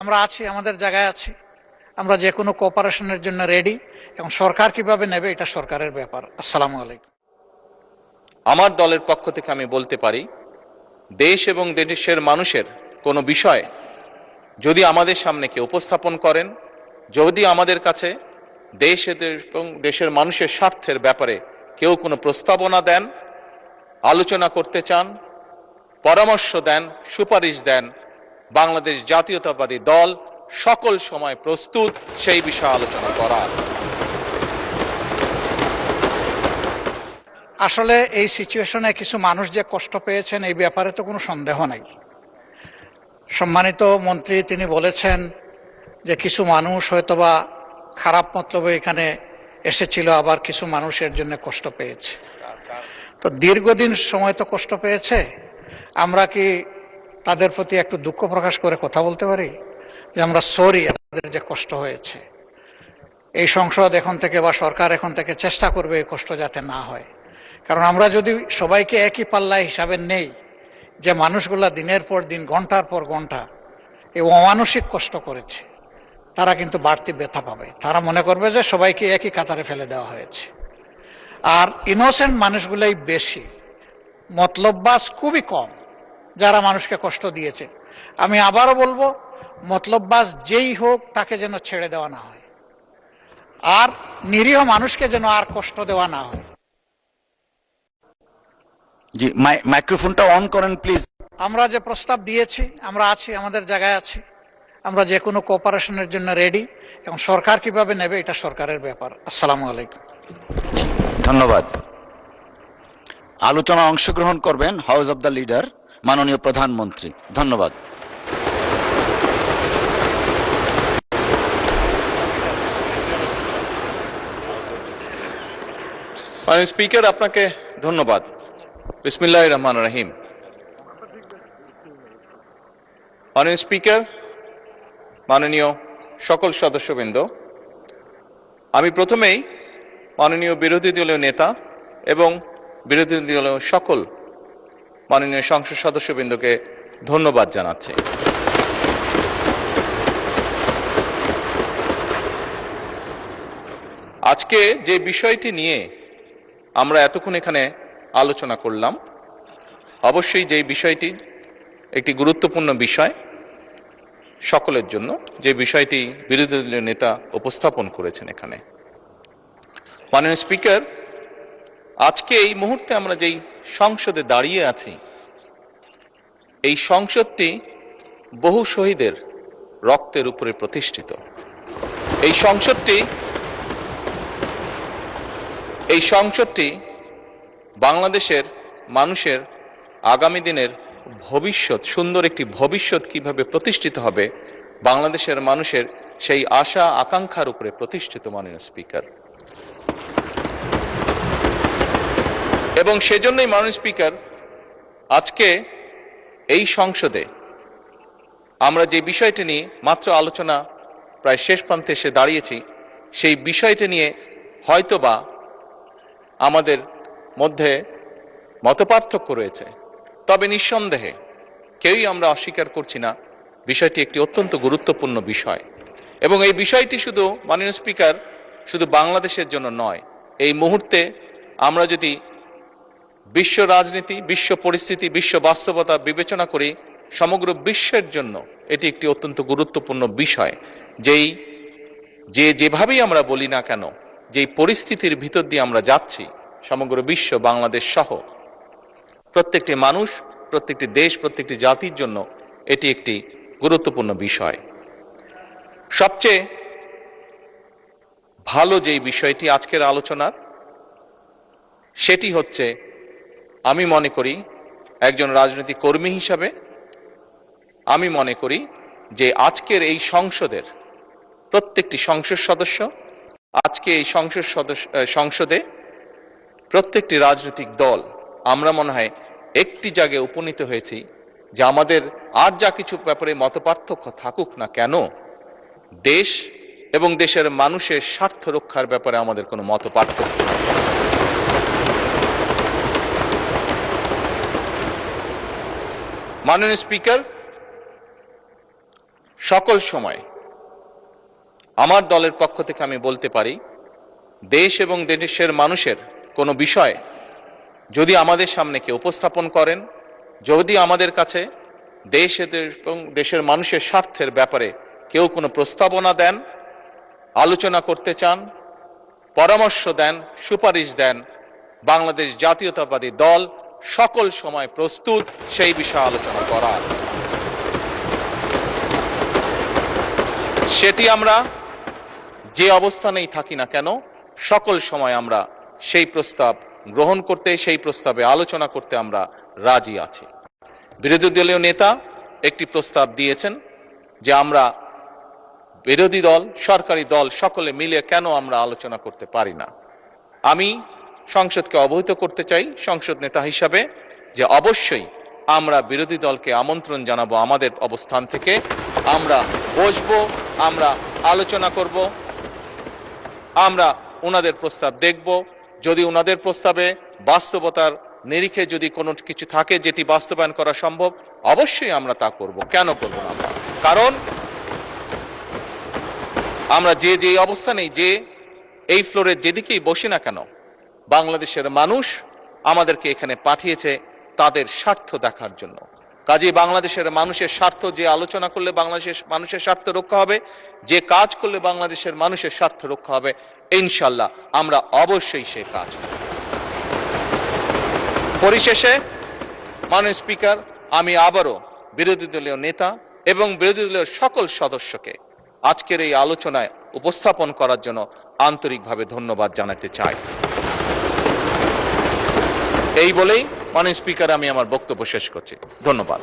আমরা আছি, আমাদের জায়গায় আছি। আমরা যে কোনো কোঅপারেশনের জন্য রেডি, এবং সরকার কিভাবে নেবে এটা সরকারের ব্যাপার। আসসালামু আলাইকুম। আমার দলের পক্ষ থেকে আমি বলতে পারি, দেশ এবং দেশের মানুষের কোনো বিষয় যদি আমাদের সামনে কেউ উপস্থাপন করেন, যদি আমাদের কাছে দেশ এবং দেশের মানুষের স্বার্থের ব্যাপারে কেউ কোনো প্রস্তাবনা দেন, আলোচনা করতে চান, পরামর্শ দেন, সুপারিশ দেন, বাংলাদেশ জাতীয়তাবাদী দল সকল সময় প্রস্তুত সেই বিষয়ে আলোচনা করার। আসলে এই সিচুয়েশনে কিছু মানুষ যে কষ্ট পেয়েছেন এই ব্যাপারে তো কোনো সন্দেহ নাই। সম্মানিত মন্ত্রী তিনি বলেছেন যে কিছু মানুষ হয়তোবা খারাপ মতলবে এখানে এসেছিল, আবার কিছু মানুষের জন্য কষ্ট পেয়েছে। তো দীর্ঘদিন সময় তো কষ্ট পেয়েছে, আমরা কি তাদের প্রতি একটু দুঃখ প্রকাশ করে কথা বলতে পারি যে আমরা সরি, আমাদের যে কষ্ট হয়েছে। এই সংসদ এখন থেকে বা সরকার এখন থেকে চেষ্টা করবে এই কষ্ট যাতে না হয়। কারণ আমরা যদি সবাইকে একই পাল্লায় হিসাবে নেই, যে মানুষগুলা দিনের পর দিন, ঘন্টার পর ঘন্টা এই অমানসিক কষ্ট করেছে, তারা কিন্তু বাড়তি ব্যথা পাবে। তারা মনে করবে যে সবাইকে একই কাতারে ফেলে দেওয়া হয়েছে। আর ইনোসেন্ট মানুষগুলাই বেশি, মতলববাজ খুবই কম যারা মানুষকে কষ্ট দিয়েছে। আমি আবারও বলবো, মতলববাজ যেই হোক তাকে যেন ছেড়ে দেওয়া না হয়, আর নিরীহ মানুষকে যেন আর কষ্ট দেওয়া না হয়। জি, মাইক্রোফোনটা অন করেন প্লিজ। আমরা যে প্রস্তাব দিয়েছি, আমরা আছি, আমাদের জায়গায় আছি। আমরা যে কোনো কোঅপারেশনের জন্য রেডি, এবং সরকার কিভাবে নেবে এটা সরকারের ব্যাপার। আসসালামু আলাইকুম। ধন্যবাদ। আলোচনা অংশগ্রহণ করবেন হাউস অব দ্য লিডার মাননীয় প্রধানমন্ত্রী। ধন্যবাদ। মাননীয় স্পিকার, আপনাকে ধন্যবাদ। বিসমিল্লাহির রহমানির রহিম। মাননীয় স্পিকার, মাননীয় সকল সদস্যবৃন্দ, আমি প্রথমেই মাননীয় বিরোধী দলীয় নেতা এবং বিরোধী দলীয় সকল মাননীয় সংসদ সদস্যবৃন্দকে ধন্যবাদ জানাচ্ছি। আজকে যে বিষয়টি নিয়ে আমরা এতক্ষণ এখানে আলোচনা করলাম, অবশ্যই যে বিষয়টি একটি গুরুত্বপূর্ণ বিষয় সকলের জন্য, যে বিষয়টি বিরোধী দলীয় নেতা উপস্থাপন করেছেন এখানে। মাননীয় স্পিকার, আজকে এই মুহূর্তে আমরা যেই সংসদে দাঁড়িয়ে আছি, এই সংসদটি বহু শহীদের রক্তের উপরে প্রতিষ্ঠিত। এই সংসদটি বাংলাদেশের মানুষের আগামী দিনের ভবিষ্যৎ, সুন্দর একটি ভবিষ্যৎ কিভাবে প্রতিষ্ঠিত হবে, বাংলাদেশের মানুষের সেই আশা আকাঙ্ক্ষার উপরে প্রতিষ্ঠিত। মাননীয় স্পিকার, এবং সেজন্যই মাননীয় স্পিকার, আজকে এই সংসদে আমরা যে বিষয়টি নিয়ে মাত্র আলোচনা প্রায় শেষ প্রান্তে এসে দাঁড়িয়েছি, সেই বিষয়টি নিয়ে হয়তোবা আমাদের মধ্যে মতপার্থক্য রয়েছে, তবে নিঃসন্দেহে কেউই আমরা অস্বীকার করছি না বিষয়টি একটি অত্যন্ত গুরুত্বপূর্ণ বিষয়। এবং এই বিষয়টি শুধু, মাননীয় স্পিকার, শুধু বাংলাদেশের জন্য নয়। এই মুহূর্তে আমরা যদি বিশ্ব রাজনীতি, বিশ্ব পরিস্থিতি, বিশ্ব বাস্তবতা বিবেচনা করি, সমগ্র বিশ্বের জন্য এটি একটি অত্যন্ত গুরুত্বপূর্ণ বিষয়। যেভাবেই আমরা বলি না কেন, যেই পরিস্থিতির ভিতর দিয়ে আমরা যাচ্ছি, সমগ্র বিশ্ব, বাংলাদেশ সহ প্রত্যেকটি মানুষ, প্রত্যেকটি দেশ, প্রত্যেকটি জাতির জন্য এটি একটি গুরুত্বপূর্ণ বিষয়। সবচেয়ে ভালো যেই বিষয়টি আজকের আলোচনার, সেটি হচ্ছে, আমি মনে করি একজন রাজনৈতিক কর্মী হিসাবে আমি মনে করি যে আজকের এই সংসদের প্রত্যেকটি সংসদ সদস্য, আজকে এই সংসদে প্রত্যেকটি রাজনৈতিক দল, আমরা মনে হয় একটি জায়গায় উপনীত হয়েছি যে আমাদের আর যা কিছু ব্যাপারে মতপার্থক্য থাকুক না কেন, দেশ এবং দেশের মানুষের স্বার্থ রক্ষার ব্যাপারে আমাদের কোনো মতপার্থক্য নেই। মাননীয় স্পিকার, সকল সময় আমার দলের পক্ষ থেকে আমি বলতে পারি, দেশ এবং দেশের মানুষের কোনো বিষয় যদি আমাদের সামনে কেউ উপস্থাপন করেন, যদি আমাদের কাছে দেশ এবং দেশের মানুষের স্বার্থের ব্যাপারে কেউ কোনো প্রস্তাবনা দেন, আলোচনা করতে চান, পরামর্শ দেন, সুপারিশ দেন, বাংলাদেশ জাতীয়তাবাদী দল সকল সময় প্রস্তুত সেই বিষয়ে আলোচনা করার। সেটি আমরা যে অবস্থানেই থাকি না কেন, সকল সময় আমরা সেই প্রস্তাব গ্রহণ করতে, সেই প্রস্তাবে আলোচনা করতে আমরা রাজি আছি। বিরোধী দলীয় নেতা একটি প্রস্তাব দিয়েছেন যে আমরা বিরোধী দল, সরকারি দল সকলে মিলে কেন আমরা আলোচনা করতে পারি না। আমি সংসদকে অবহিত করতে চাই সংসদ নেতা হিসাবে যে অবশ্যই আমরা বিরোধী দলকে আমন্ত্রণ জানাবো, আমাদের অবস্থান থেকে আমরা বসবো, আমরা আলোচনা করব, আমরা ওনাদের প্রস্তাব দেখব। যদি ওনাদের প্রস্তাবে বাস্তবতার নিরিখে যদি কোনো কিছু থাকে যেটি বাস্তবায়ন করা সম্ভব, অবশ্যই আমরা তা করব। কেন করব না আমরা? কারণ আমরা যে অবস্থানেই, যে এই ফ্লোরে যেদিকেই বসি না কেন, বাংলাদেশের মানুষ আমাদেরকে এখানে পাঠিয়েছে তাদের স্বার্থ দেখার জন্য। কাজেই বাংলাদেশের মানুষের স্বার্থ, যে আলোচনা করলে বাংলাদেশের মানুষের স্বার্থ রক্ষা হবে, যে কাজ করলে বাংলাদেশের মানুষের স্বার্থ রক্ষা হবে, ইনশাল্লাহ আমরা অবশ্যই সে কাজ করব। পরিশেষে মাননীয় স্পিকার, আমি আবারও বিরোধী দলীয় নেতা এবং বিরোধী দলীয় সকল সদস্যকে আজকের এই আলোচনায় উপস্থাপন করার জন্য আন্তরিকভাবে ধন্যবাদ জানাতে চাই। এই বলেই মাননীয় স্পিকার, আমি আমার বক্তব্য শেষ করছি। ধন্যবাদ।